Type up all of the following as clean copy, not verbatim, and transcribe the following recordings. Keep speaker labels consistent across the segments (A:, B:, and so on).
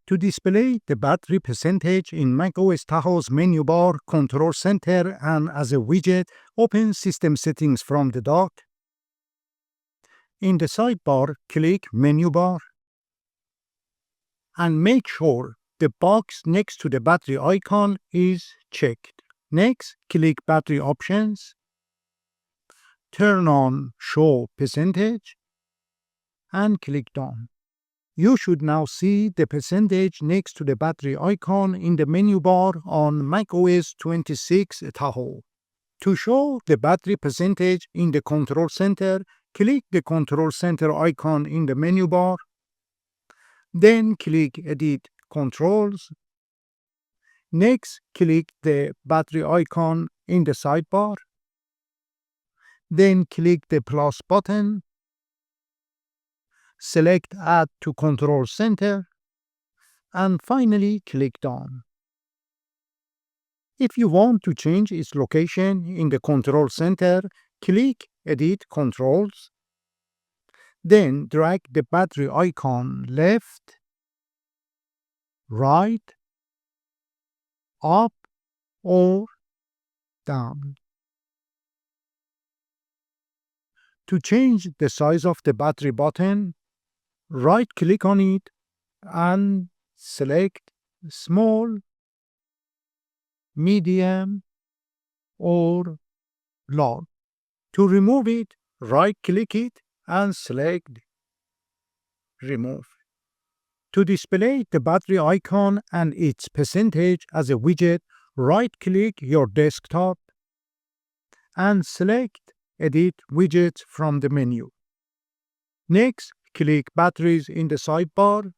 A: To display the battery percentage in macOS Tahoe's menu bar, control center, and as a widget, open System Settings from the dock. In the sidebar, click Menu Bar and make sure the box next to the battery icon is checked. Next, click Battery Options, turn on Show Percentage, and click Done. You should now see the percentage next to the battery icon in the menu bar on macOS 26 Tahoe. To show the battery percentage in the control center, click the control center icon in the menu bar. Then click Edit Controls. Next, click the battery icon in the sidebar. Then click the plus button. Select Add to Control Center, and finally click Done. If you want to change its location in the Control Center, click Edit Controls. Then drag the battery icon left, right, up, or down. To change the size of the battery button, right-click on it and select Small, Medium, or Large. To remove it, right-click it and select Remove. To display the battery icon and its percentage as a widget, right-click your desktop and select Edit Widgets from the menu. Next, click Batteries in the sidebar,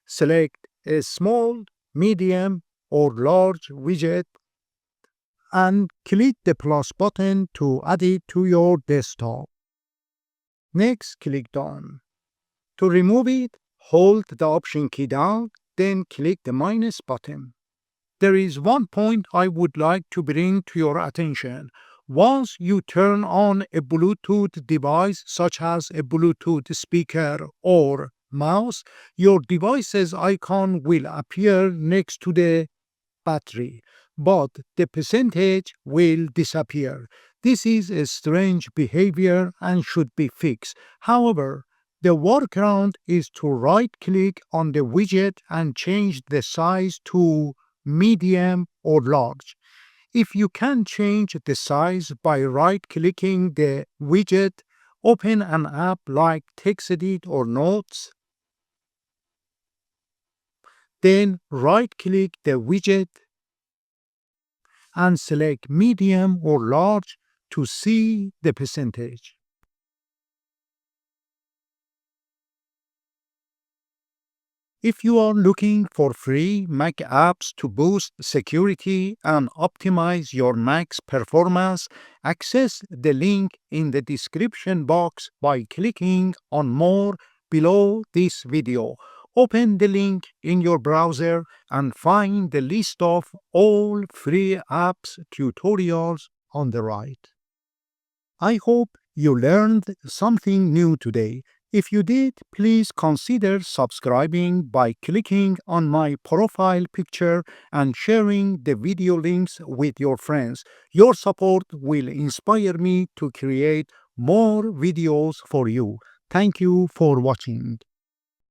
A: select a small, medium, or large widget, and click the plus button to add it to your desktop. Next, click Done. To remove it, hold the Option key down, then click the minus button. There is one point I would like to bring to your attention. Once you turn on a Bluetooth device, such as a Bluetooth speaker or mouse, your device's icon will appear next to the battery, but the percentage will disappear. This is a strange behavior and should be fixed. However, the workaround is to right-click on the widget and change the size to medium or large. If you can change the size by right-clicking the widget, open an app like TextEdit or Notes. Then right-click the widget and select medium or large to see the percentage. If you are looking for free Mac apps to boost security and optimize your Mac's performance, access the link in the description box by clicking on More below this video. Open the link in your browser and find the list of all free apps tutorials on the right. I hope you learned something new today. If you did, please consider subscribing by clicking on my profile picture and sharing the video links with your friends. Your support will inspire me to create more videos for you. Thank you for watching.